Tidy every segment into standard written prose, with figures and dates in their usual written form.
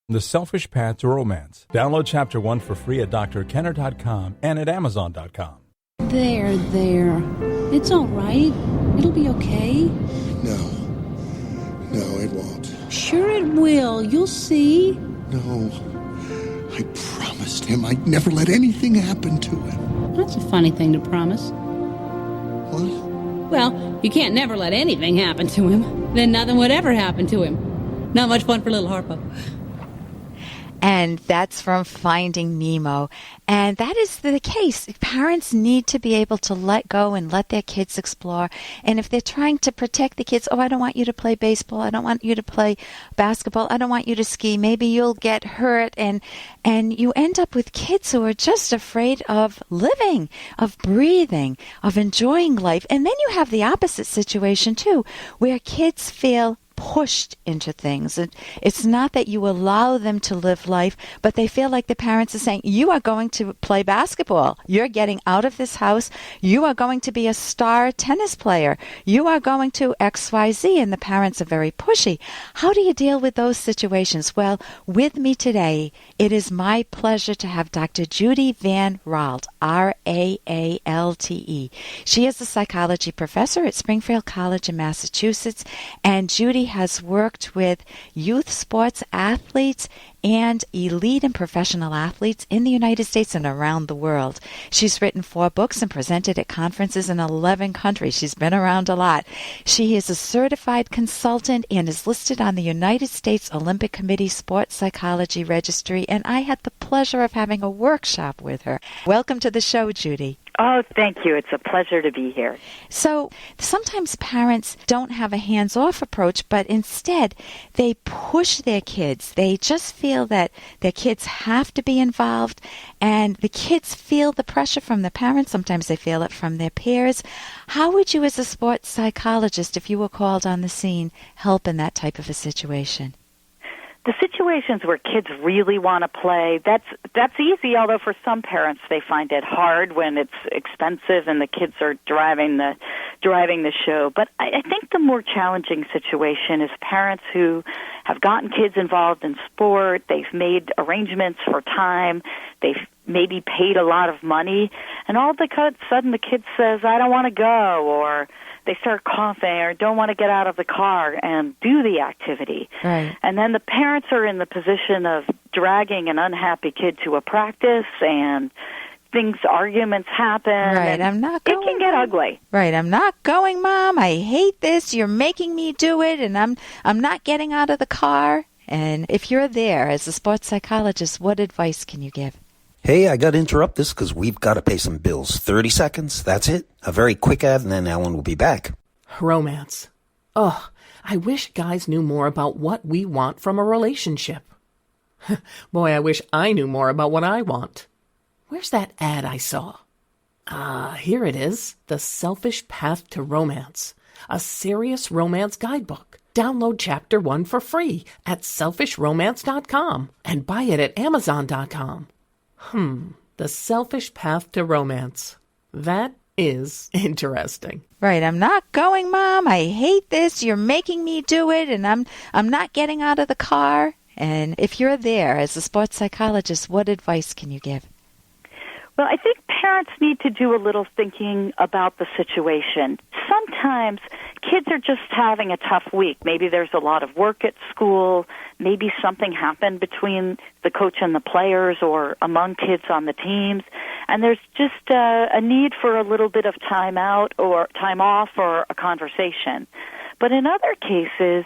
The Selfish Path to Romance. Download Chapter 1 for free at drkenner.com and at amazon.com. There. It's all right. It'll be okay. No, it won't. Sure it will. You'll see. No, I promised him I'd never let anything happen to him. That's a funny thing to promise. What? Well, you can't never let anything happen to him. Then nothing would ever happen to him. Not much fun for little Harpo. And that's from Finding Nemo. And that is the case. Parents need to be able to let go and let their kids explore. And if they're trying to protect the kids, I don't want you to play baseball. I don't want you to play basketball. I don't want you to ski. Maybe you'll get hurt. And you end up with kids who are just afraid of living, of breathing, of enjoying life. And then you have the opposite situation, too, where kids feel pushed into things. It's not that you allow them to live life, but they feel like the parents are saying, you are going to play basketball. You're getting out of this house. You are going to be a star tennis player. You are going to XYZ, and the parents are very pushy. How do you deal with those situations? Well, with me today, it is my pleasure to have Dr. Judy Vanraalte, Raalte. She is a psychology professor at Springfield College in Massachusetts, and Judy has worked with youth sports athletes and elite and professional athletes in the United States and around the world. She's written 4 books and presented at conferences in 11 countries. She's been around a lot. She is a certified consultant and is listed on the United States Olympic Committee Sports Psychology Registry, and I had the pleasure of having a workshop with her. Welcome to the show, Judy. Oh, thank you. It's a pleasure to be here. So sometimes parents don't have a hands-off approach, but instead they push their kids. They just feel that their kids have to be involved, and the kids feel the pressure from the parents. Sometimes they feel it from their peers. How would you, as a sports psychologist, if you were called on the scene, help in that type of a situation? The situations where kids really want to play, that's easy, although for some parents they find it hard when it's expensive and the kids are driving the show. But I think the more challenging situation is parents who have gotten kids involved in sport, they've made arrangements for time, they've maybe paid a lot of money, and all of a sudden the kid says, I don't want to go, or they start coughing or don't want to get out of the car and do the activity. Right. And then the parents are in the position of dragging an unhappy kid to a practice, and arguments happen. Right, I'm not going. It can get ugly. Right, I'm not going, Mom. I hate this. You're making me do it, and I'm not getting out of the car. And if you're there as a sports psychologist, what advice can you give? Hey, I got to interrupt this because we've got to pay some bills. 30 seconds, that's it. A very quick ad, and then Ellen will be back. Romance. Ugh, I wish guys knew more about what we want from a relationship. Boy, I wish I knew more about what I want. Where's that ad I saw? Here it is. The Selfish Path to Romance. A serious romance guidebook. Download Chapter 1 for free at selfishromance.com and buy it at amazon.com. The Selfish Path to Romance. That is interesting. Right, I'm not going, Mom. I hate this. You're making me do it, and I'm not getting out of the car. And if you're there as a sports psychologist, what advice can you give? Well, I think parents need to do a little thinking about the situation. Sometimes kids are just having a tough week. Maybe there's a lot of work at school. Maybe something happened between the coach and the players or among kids on the teams. And there's just a need for a little bit of time out or time off or a conversation. But in other cases,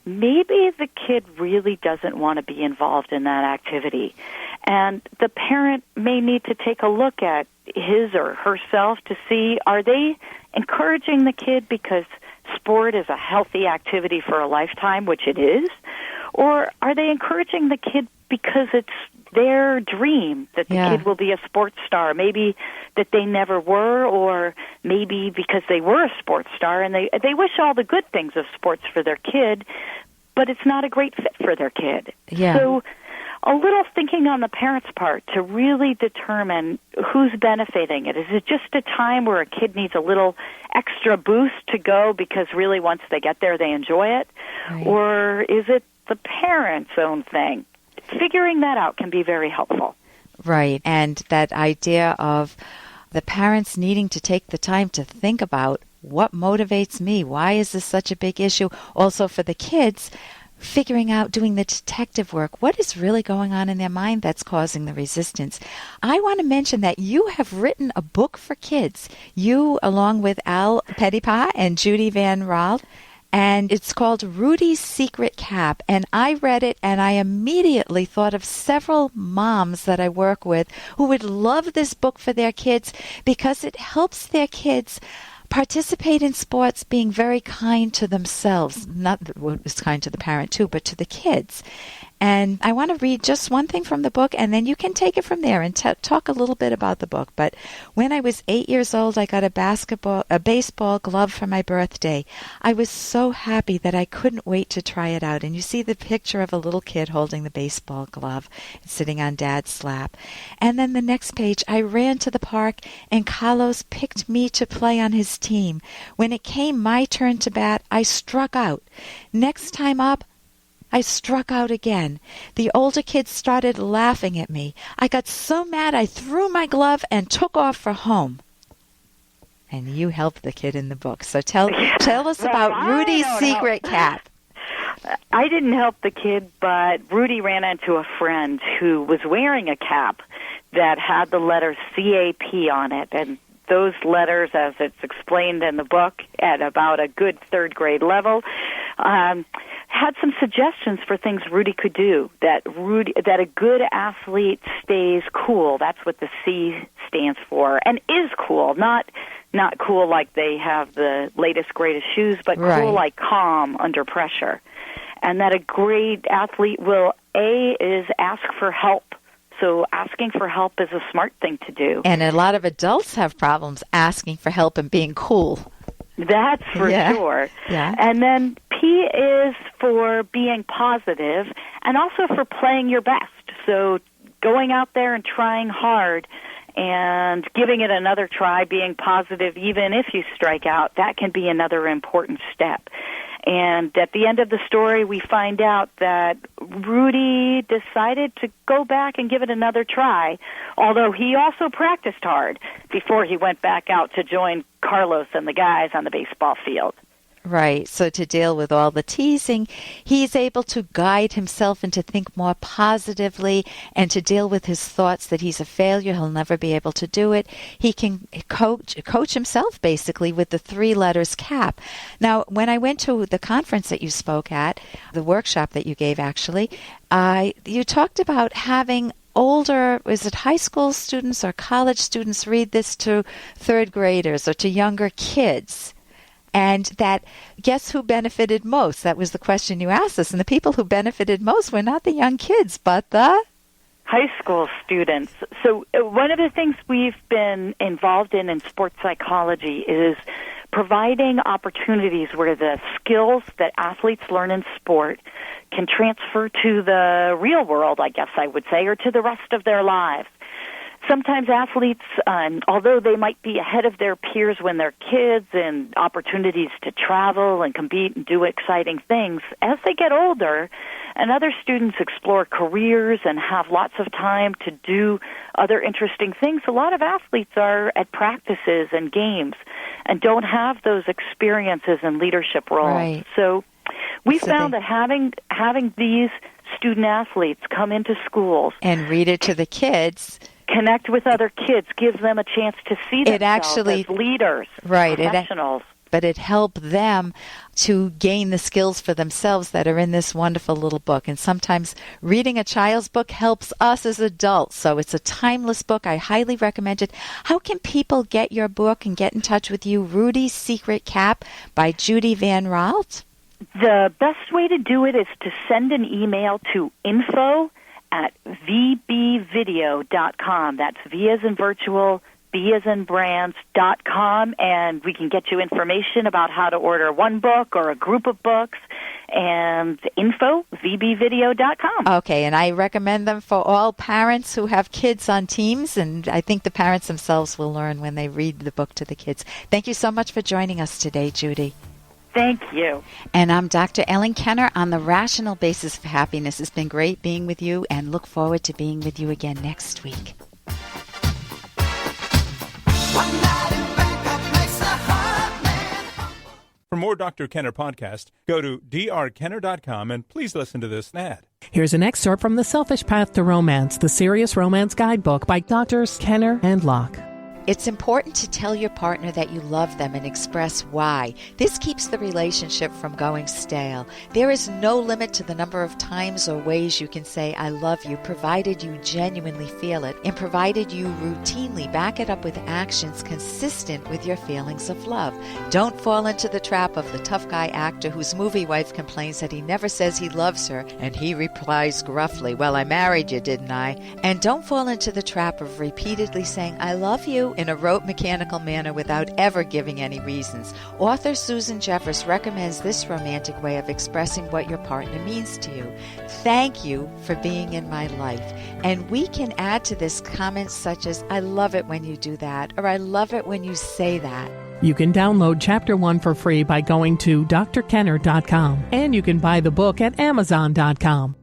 maybe the kid really doesn't want to be involved in that activity. And the parent may need to take a look at his or herself to see, are they encouraging the kid because sport is a healthy activity for a lifetime, which it is, or are they encouraging the kid because it's their dream that the kid will be a sports star, maybe that they never were, or maybe because they were a sports star and they wish all the good things of sports for their kid, but it's not a great fit for their kid. Yeah. So a little thinking on the parent's part to really determine who's benefiting it. Is it just a time where a kid needs a little extra boost to go because really once they get there they enjoy it? Right. Or is it the parent's own thing? figuring that out can be very helpful. Right. And that idea of the parents needing to take the time to think about what motivates me? Why is this such a big issue? Also for the kids, figuring out, doing the detective work, what is really going on in their mind that's causing the resistance. I want to mention that you have written a book for kids. You, along with Al Pettipas and Judy Vanraalte, and it's called Rudy's Secret Cap. And I read it, and I immediately thought of several moms that I work with who would love this book for their kids because it helps their kids participate in sports being very kind to themselves. Not that it was kind to the parent too, but to the kids. And I want to read just one thing from the book, and then you can take it from there and talk a little bit about the book. But when I was 8 years old, I got a baseball glove for my birthday. I was so happy that I couldn't wait to try it out. And you see the picture of a little kid holding the baseball glove, sitting on Dad's lap. And then the next page, I ran to the park, and Carlos picked me to play on his team. When it came my turn to bat, I struck out. Next time up, I struck out again. The older kids started laughing at me. I got so mad I threw my glove and took off for home. And you helped the kid in the book. So tell us about Rudy's Secret Cap. I didn't help the kid, but Rudy ran into a friend who was wearing a cap that had the letter CAP on it. And those letters, as it's explained in the book, at about a good third grade level, had some suggestions for things Rudy could do. That a good athlete stays cool. That's what the C stands for, and is cool. Not cool like they have the latest, greatest shoes, but cool like calm under pressure. And that a great athlete will, is ask for help. So asking for help is a smart thing to do. And a lot of adults have problems asking for help and being cool. That's for sure. Yeah. And then P is for being positive and also for playing your best. So going out there and trying hard and giving it another try, being positive even if you strike out, that can be another important step. And at the end of the story, we find out that Rudy decided to go back and give it another try, although he also practiced hard before he went back out to join Carlos and the guys on the baseball field. Right. So to deal with all the teasing, he's able to guide himself and to think more positively and to deal with his thoughts that he's a failure, he'll never be able to do it. He can coach himself basically with the 3 letters CAP. Now, when I went to the conference that you spoke at, the workshop that you gave actually, you talked about having older, is it high school students or college students read this to third graders or to younger kids? And that, guess who benefited most? That was the question you asked us. And the people who benefited most were not the young kids, but the high school students. So one of the things we've been involved in sports psychology is providing opportunities where the skills that athletes learn in sport can transfer to the real world, I guess I would say, or to the rest of their lives. Sometimes athletes, although they might be ahead of their peers when they're kids and opportunities to travel and compete and do exciting things, as they get older and other students explore careers and have lots of time to do other interesting things, a lot of athletes are at practices and games and don't have those experiences in leadership roles. Right. So we found that having these student athletes come into schools and read it to the kids, connect with other kids, give them a chance to see themselves as leaders, professionals. But it helped them to gain the skills for themselves that are in this wonderful little book. And sometimes reading a child's book helps us as adults. So it's a timeless book. I highly recommend it. How can people get your book and get in touch with you? Rudy's Secret Cap by Judy Vanraalte. The best way to do it is to send an email to info@vbvideo.com. That's V as in virtual, B as in brands.com, and we can get you information about how to order one book or a group of books, and info@vbvideo.com. Okay, and I recommend them for all parents who have kids on teams, and I think the parents themselves will learn when they read the book to the kids. Thank you so much for joining us today, Judy. Thank you. And I'm Dr. Ellen Kenner on the Rational Basis of Happiness. It's been great being with you, and look forward to being with you again next week. For more Dr. Kenner podcast, go to drkenner.com and please listen to this ad. Here's an excerpt from The Selfish Path to Romance, the Serious Romance Guidebook by Drs. Kenner and Locke. It's important to tell your partner that you love them and express why. This keeps the relationship from going stale. There is no limit to the number of times or ways you can say, I love you, provided you genuinely feel it, and provided you routinely back it up with actions consistent with your feelings of love. Don't fall into the trap of the tough guy actor whose movie wife complains that he never says he loves her, and he replies gruffly, well, I married you, didn't I? And don't fall into the trap of repeatedly saying, I love you, in a rote mechanical manner without ever giving any reasons. Author Susan Jeffers recommends this romantic way of expressing what your partner means to you. Thank you for being in my life. And we can add to this comments such as, I love it when you do that, or I love it when you say that. You can download Chapter 1 for free by going to drkenner.com, and you can buy the book at amazon.com.